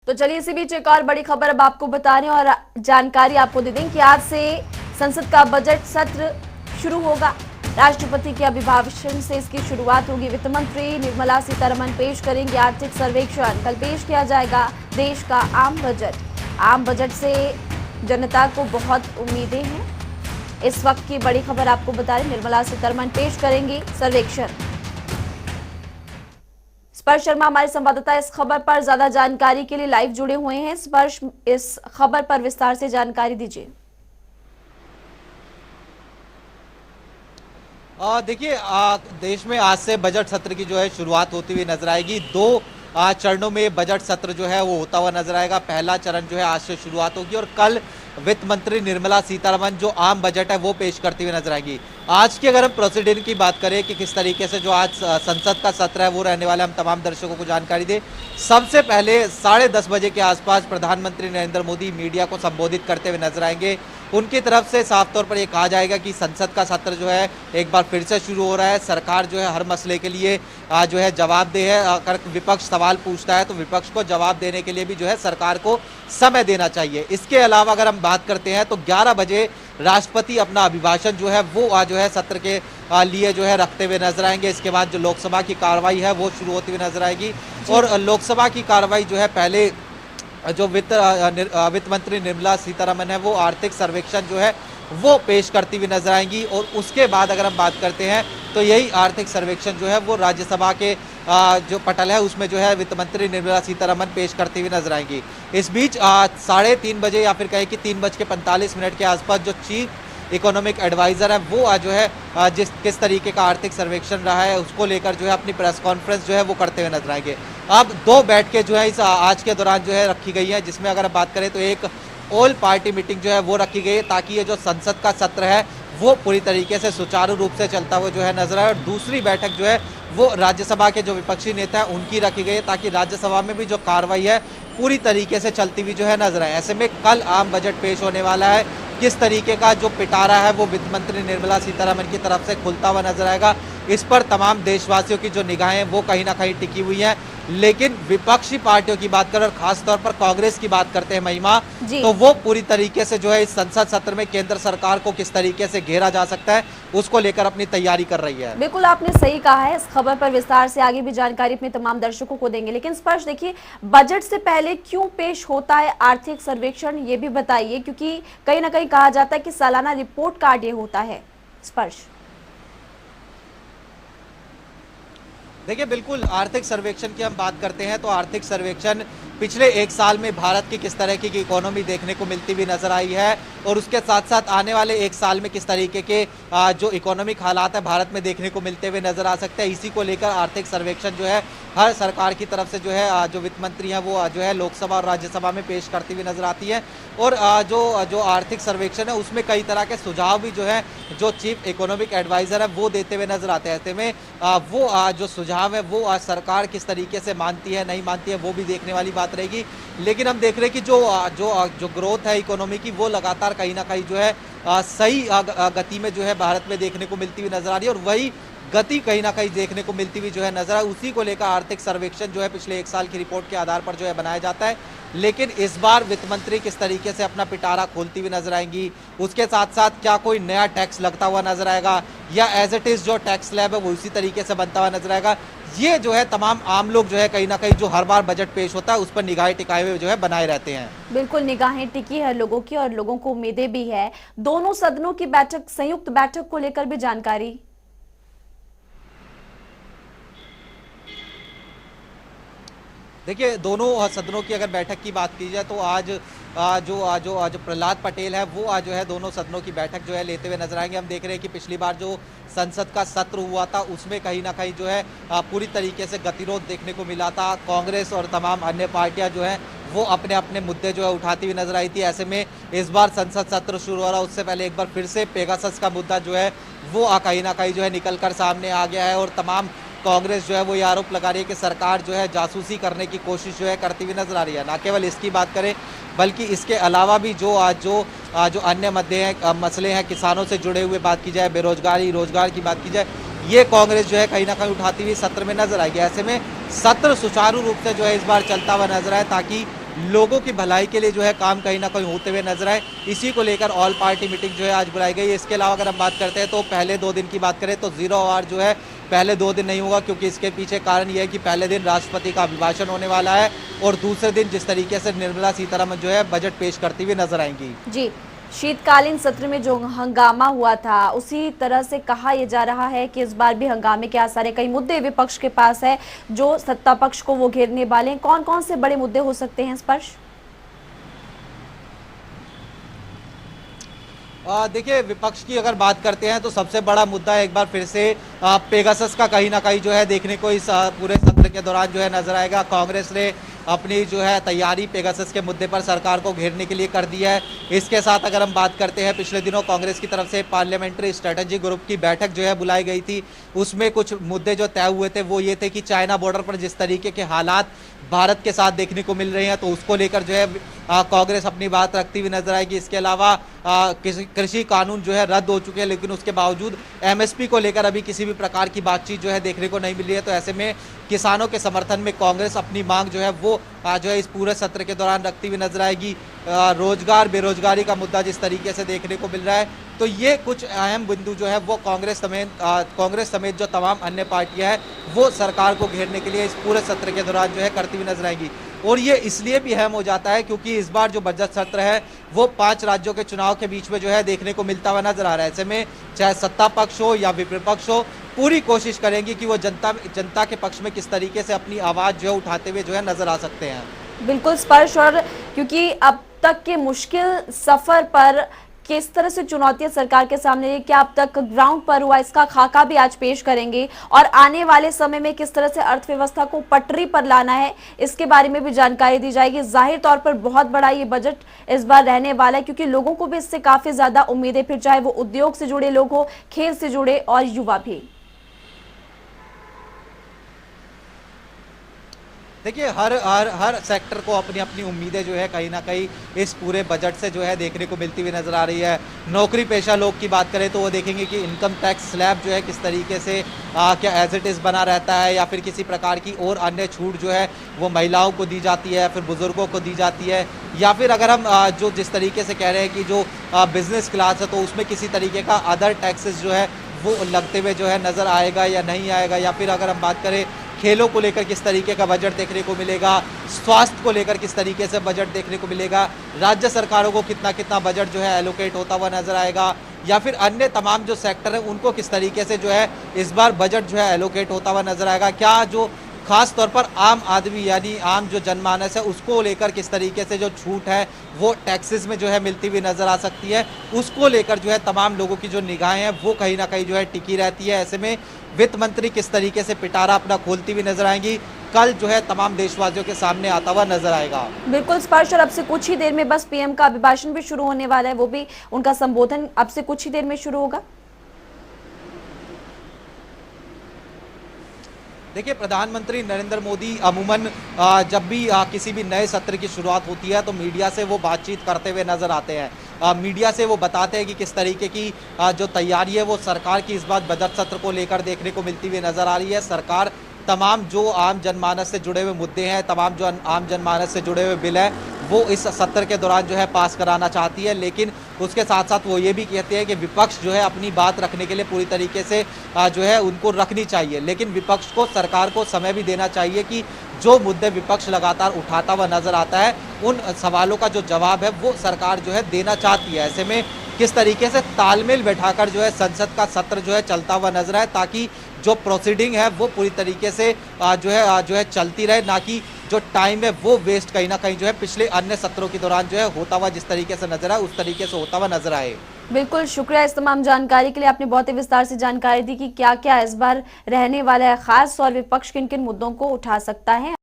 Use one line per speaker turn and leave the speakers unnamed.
तो चलिए इसी बीच एक और बड़ी खबर अब आपको बता रहे हैं और जानकारी आपको दे दें कि आज से संसद का बजट सत्र शुरू होगा। राष्ट्रपति के अभिभाषण से इसकी शुरुआत होगी। वित्त मंत्री निर्मला सीतारमण पेश करेंगी आर्थिक सर्वेक्षण। कल पेश किया जाएगा देश का आम बजट। आम बजट से जनता को बहुत उम्मीदें हैं। इस वक्त की बड़ी खबर आपको बता रहे, निर्मला सीतारमण पेश करेंगी सर्वेक्षण। स्पर्श शर्मा हमारे संवाददाता इस खबर पर ज्यादा जानकारी के लिए लाइव जुड़े हुए हैं। स्पर्श, इस खबर पर विस्तार से जानकारी दीजिए।
देखिए, देश में आज से बजट सत्र की जो है शुरुआत होती हुई नजर आएगी। दो चरणों में बजट सत्र जो है वो होता हुआ नजर आएगा। पहला चरण जो है आज से शुरुआत होगी और कल वित्त मंत्री निर्मला सीतारमण जो आम बजट है वो पेश करती हुई नजर आएगी। आज की अगर हम प्रोसीडिंग की बात करें कि किस तरीके से जो आज संसद का सत्र है वो रहने वाला, हम तमाम दर्शकों को जानकारी दें। सबसे पहले 10:30 बजे के आसपास प्रधानमंत्री नरेंद्र मोदी मीडिया को संबोधित करते हुए नजर आएंगे। उनकी तरफ से साफ तौर पर यह कहा जाएगा कि संसद का सत्र जो है एक बार फिर से शुरू हो रहा है। सरकार जो है हर मसले के लिए जो है जवाबदेह है। अगर विपक्ष सवाल पूछता है तो विपक्ष को जवाब देने के लिए भी जो है सरकार को समय देना चाहिए। इसके अलावा अगर हम बात करते हैं तो 11 बजे राष्ट्रपति अपना अभिभाषण जो है वो आज जो है सत्र के लिए जो है रखते हुए नजर आएंगे। इसके बाद जो लोकसभा की कार्रवाई है वो शुरू होती हुई नजर आएगी और लोकसभा की कार्रवाई जो है पहले जो वित्त मंत्री निर्मला सीतारमण है वो आर्थिक सर्वेक्षण जो है वो पेश करती हुई नजर आएंगी और उसके बाद अगर हम बात करते हैं तो यही आर्थिक सर्वेक्षण जो है वो राज्यसभा के जो पटल है उसमें जो है वित्त मंत्री निर्मला सीतारमण पेश करती हुई नजर आएंगी। इस बीच 3:30 बजे या फिर कहें कि 3:45 के आसपास जो चीफ इकोनॉमिक एडवाइजर है वो आज जो है किस तरीके का आर्थिक सर्वेक्षण रहा है उसको लेकर जो है अपनी प्रेस कॉन्फ्रेंस जो है वो करते हुए नजर आएंगे। अब 2 बैठकें जो है इस आज के दौरान जो है रखी गई है, जिसमें अगर बात करें तो एक ऑल पार्टी मीटिंग जो है वो रखी गई है ताकि ये जो संसद का सत्र है वो पूरी तरीके से सुचारू रूप से चलता हुआ जो है नजर आए। और दूसरी बैठक जो है वो राज्यसभा के जो विपक्षी नेता है उनकी रखी गई है ताकि राज्यसभा में भी जो कार्रवाई है पूरी तरीके से चलती हुई जो है नजर आए। ऐसे में कल आम बजट पेश होने वाला है। किस तरीके का जो पिटारा है वो वित्त मंत्री निर्मला सीतारमण की तरफ से खुलता हुआ नजर आएगा, इस पर तमाम देशवासियों की जो निगाहें वो कहीं ना कहीं टिकी हुई हैं। लेकिन विपक्षी पार्टियों की बात करें और खासतौर पर कांग्रेस की बात करते हैं महिमा, तो वो पूरी तरीके से जो है इस संसद सत्र में केंद्र सरकार को किस तरीके से घेरा जा सकता है उसको लेकर अपनी तैयारी कर रही है।
बिल्कुल आपने सही कहा है। इस खबर पर विस्तार से आगे भी जानकारी अपने तमाम दर्शकों को देंगे, लेकिन स्पर्श देखिए, बजट से पहले क्यों पेश होता है आर्थिक सर्वेक्षण, ये भी बताइए, क्योंकि कहीं ना कहीं कहा जाता है कि सालाना रिपोर्ट कार्ड ये होता है। स्पर्श
देखिए, बिल्कुल आर्थिक सर्वेक्षण की हम बात करते हैं तो आर्थिक सर्वेक्षण पिछले 1 साल में भारत की किस तरह की इकोनॉमी देखने को मिलती हुई नजर आई है और उसके साथ साथ आने वाले 1 साल में किस तरीके के जो इकोनॉमिक हालात है भारत में देखने को मिलते हुए नजर आ सकते हैं। इसी को लेकर आर्थिक सर्वेक्षण जो है हर सरकार की तरफ से जो है जो वित्त मंत्री है वो जो है लोकसभा और राज्यसभा में पेश करती हुई नजर आती है। और जो आर्थिक सर्वेक्षण है उसमें कई तरह के सुझाव भी जो है जो चीफ इकोनॉमिक एडवाइजर है वो देते हुए नजर आते हैं। ऐसे में वो जो सुझाव है वो सरकार किस तरीके से मानती है नहीं मानती है वो भी देखने वाली बात रहेगी। लेकिन हम देख रहे हैं कि जो ग्रोथ है इकोनॉमी की वो लगातार कहीं ना कहीं जो है सही गति में जो है भारत में देखने को मिलती हुई नजर आ रही है और वही गति कहीं ना कहीं देखने को मिलती हुई जो है नजर आ, उसी को लेकर आर्थिक सर्वेक्षण जो है पिछले 1 साल की रिपोर्ट के आधार पर जो है बनाया जाता है। लेकिन इस बार वित्त मंत्री किस तरीके से अपना पिटारा खोलती हुई नजर आएंगी, उसके साथ साथ क्या कोई नया टैक्स लगता हुआ नजर आएगा या एज इट इज जो टैक्स स्लैब है वो उसी तरीके से बनता हुआ नजर आएगा, ये जो है तमाम आम लोग जो है कहीं ना कहीं जो हर बार बजट पेश होता है उस पर निगाहें टिकाए हुए जो है बनाए रहते हैं।
बिल्कुल निगाहें टिकी है लोगों की और लोगों को उम्मीदें भी है। दोनों सदनों की बैठक, संयुक्त बैठक को लेकर भी जानकारी।
देखिए, दोनों सदनों की अगर बैठक की बात की जाए तो आज जो प्रहलाद पटेल है वो आज जो है दोनों सदनों की बैठक जो है लेते हुए नजर आएंगे। हम देख रहे हैं कि पिछली बार जो संसद का सत्र हुआ था उसमें कहीं ना कहीं जो है पूरी तरीके से गतिरोध देखने को मिला था। कांग्रेस और तमाम अन्य पार्टियां जो है वो अपने अपने मुद्दे जो है उठाती हुई नजर आई थी। ऐसे में इस बार संसद सत्र शुरू हो रहा है उससे पहले एक बार फिर से पेगासस का मुद्दा जो है वो कहीं ना कहीं जो है निकल कर सामने आ गया है और तमाम कांग्रेस जो है वो ये आरोप लगा रही है कि सरकार जो है जासूसी करने की कोशिश जो है करती हुई नजर आ रही है। ना केवल इसकी बात करें बल्कि इसके अलावा भी जो अन्य मसले हैं, किसानों से जुड़े हुए बात की जाए, बेरोजगारी, रोजगार की बात की जाए, ये कांग्रेस जो है कहीं ना कहीं उठाती हुई सत्र में नजर आएगी। ऐसे में सत्र सुचारू रूप से जो है इस बार चलता हुआ नजर आए ताकि लोगों की भलाई के लिए जो है काम कहीं ना कहीं होते हुए नजर आए। इसी को लेकर ऑल पार्टी मीटिंग जो है आज बुलाई गई है। इसके अलावा अगर हम बात करते हैं तो पहले 2 दिन की बात करें तो 0 आवर जो है पहले 2 दिन नहीं होगा, क्योंकि इसके पीछे कारण यह है कि पहले दिन राष्ट्रपति का अभिभाषण होने वाला है और दूसरे दिन जिस तरीके से निर्मला सीतारमन जो है बजट पेश करती हुई नजर आएंगी।
जी, शीतकालीन सत्र में जो हंगामा हुआ था उसी तरह से कहा यह जा रहा है कि इस बार भी हंगामे के आसार है। कई मुद्दे विपक्ष के पास है जो सत्ता पक्ष को वो घेरने वाले हैं। कौन कौन से बड़े मुद्दे हो सकते हैं स्पर्श?
देखिए, विपक्ष की अगर बात करते हैं तो सबसे बड़ा मुद्दा एक बार फिर से पेगासस का कहीं ना कहीं जो है देखने को इस पूरे सत्र के दौरान जो है नजर आएगा। कांग्रेस ने अपनी जो है तैयारी पेगासस के मुद्दे पर सरकार को घेरने के लिए कर दी है। इसके साथ अगर हम बात करते हैं, पिछले दिनों कांग्रेस की तरफ से पार्लियामेंट्री स्ट्रेटेजी ग्रुप की बैठक जो है बुलाई गई थी। उसमें कुछ मुद्दे जो तय हुए थे वो ये थे कि चाइना बॉर्डर पर जिस तरीके के हालात भारत के साथ देखने को मिल रहे हैं तो उसको लेकर जो है कांग्रेस अपनी बात रखती हुई नजर आएगी। इसके अलावा कृषि कानून जो है रद्द हो चुके हैं, लेकिन उसके बावजूद एमएसपी को लेकर अभी किसी भी प्रकार की बातचीत जो है देखने को नहीं मिल रही है। तो ऐसे में किसानों के समर्थन में कांग्रेस अपनी मांग जो है वो जो है इस पूरे सत्र के दौरान रखती हुई नजर आएगी। रोजगार बेरोजगारी का मुद्दा जिस तरीके से देखने को मिल रहा है, तो ये कुछ अहम बिंदु जो है वो कांग्रेस समेत जो तमाम अन्य पार्टियां हैं वो सरकार को घेरने के लिए इस पूरे सत्र के दौरान जो है करती हुई नजर आएगी। और ये इसलिए भी अहम हो जाता है क्योंकि इस बार जो बजट सत्र है वो 5 राज्यों के चुनाव के बीच में जो है देखने को मिलता हुआ नजर आ रहा है। ऐसे में चाहे सत्ता पक्ष हो या विपक्ष हो, पूरी कोशिश करेंगे कि वो जनता के पक्ष में किस तरीके से अपनी आवाज जो है उठाते हुए जो है नजर आ सकते हैं।
बिल्कुल स्पर्श, और क्योंकि अब तक के मुश्किल सफर पर किस तरह से चुनौतियां सरकार के सामने रही, क्या अब तक ग्राउंड पर हुआ, इसका खाका भी आज पेश करेंगे। और आने वाले समय में किस तरह से अर्थव्यवस्था को पटरी पर लाना है इसके बारे में भी जानकारी दी जाएगी। जाहिर तौर पर बहुत बड़ा ये बजट इस बार रहने वाला है क्योंकि लोगों को भी इससे काफी ज्यादा उम्मीदें, फिर चाहे वो उद्योग से जुड़े लोग हो, खेल से जुड़े और युवा भी।
देखिए, हर सेक्टर को अपनी अपनी उम्मीदें जो है कहीं ना कहीं इस पूरे बजट से जो है देखने को मिलती हुई नजर आ रही है। नौकरी पेशा लोग की बात करें तो वो देखेंगे कि इनकम टैक्स स्लैब जो है किस तरीके से क्या एज इट इज़ बना रहता है या फिर किसी प्रकार की और अन्य छूट जो है वो महिलाओं को दी जाती है, फिर बुजुर्गों को दी जाती है, या फिर अगर हम जो जिस तरीके से कह रहे हैं कि जो बिजनेस क्लास है तो उसमें किसी तरीके का अदर टैक्सेस जो है वो लगते हुए जो है नज़र आएगा या नहीं आएगा। या फिर अगर हम बात करें खेलों को लेकर किस तरीके का बजट देखने को मिलेगा, स्वास्थ्य को लेकर किस तरीके से बजट देखने को मिलेगा, राज्य सरकारों को कितना कितना बजट जो है एलोकेट होता हुआ नजर आएगा, या फिर अन्य तमाम जो सेक्टर है उनको किस तरीके से जो है इस बार बजट जो है एलोकेट होता हुआ नजर आएगा। क्या जो खास तौर पर आम आदमी यानी आम जो जनमानस है उसको लेकर किस तरीके से जो छूट है वो टैक्सेस में जो है मिलती हुई नजर आ सकती है, उसको लेकर जो है तमाम लोगों की जो निगाहें हैं वो कहीं ना कहीं जो है टिकी रहती है। ऐसे में वित्त मंत्री किस तरीके से पिटारा अपना खोलती हुई नजर आएंगी, कल जो है तमाम देशवासियों के सामने आता हुआ नजर आएगा।
बिल्कुल स्पर्श, और अब से कुछ ही देर में बस पीएम का अभिभाषण भी शुरू होने वाला है, वो भी उनका संबोधन अब से कुछ ही देर में शुरू होगा।
देखिए, प्रधानमंत्री नरेंद्र मोदी अमूमन जब भी किसी भी नए सत्र की शुरुआत होती है तो मीडिया से वो बातचीत करते हुए नजर आते हैं। मीडिया से वो बताते हैं कि किस तरीके की जो तैयारी है वो सरकार की इस बार बजट सत्र को लेकर देखने को मिलती हुई नजर आ रही है। सरकार तमाम जो आम जनमानस से जुड़े हुए मुद्दे हैं, तमाम जो आम जनमानस से जुड़े हुए बिल हैं वो इस सत्र के दौरान जो है पास कराना चाहती है, लेकिन उसके साथ साथ वो ये भी कहते हैं कि विपक्ष जो है अपनी बात रखने के लिए पूरी तरीके से जो है उनको रखनी चाहिए, लेकिन विपक्ष को सरकार को समय भी देना चाहिए कि जो मुद्दे विपक्ष लगातार उठाता हुआ नजर आता है उन सवालों का जो जवाब है वो सरकार जो है देना चाहती है। ऐसे में किस तरीके से तालमेल बैठाकर जो है संसद का सत्र जो है चलता हुआ नजर आए ताकि जो प्रोसीडिंग है वो पूरी तरीके से जो है चलती रहे, ना कि जो टाइम है वो वेस्ट कहीं ना कहीं जो है पिछले अन्य सत्रों के दौरान जो है होता हुआ जिस तरीके से नजर आए उस तरीके से होता हुआ नजर आए।
बिल्कुल, शुक्रिया इस तमाम जानकारी के लिए। आपने बहुत ही विस्तार से जानकारी दी कि क्या क्या इस बार रहने वाला है खास और विपक्ष किन किन मुद्दों को उठा सकता है।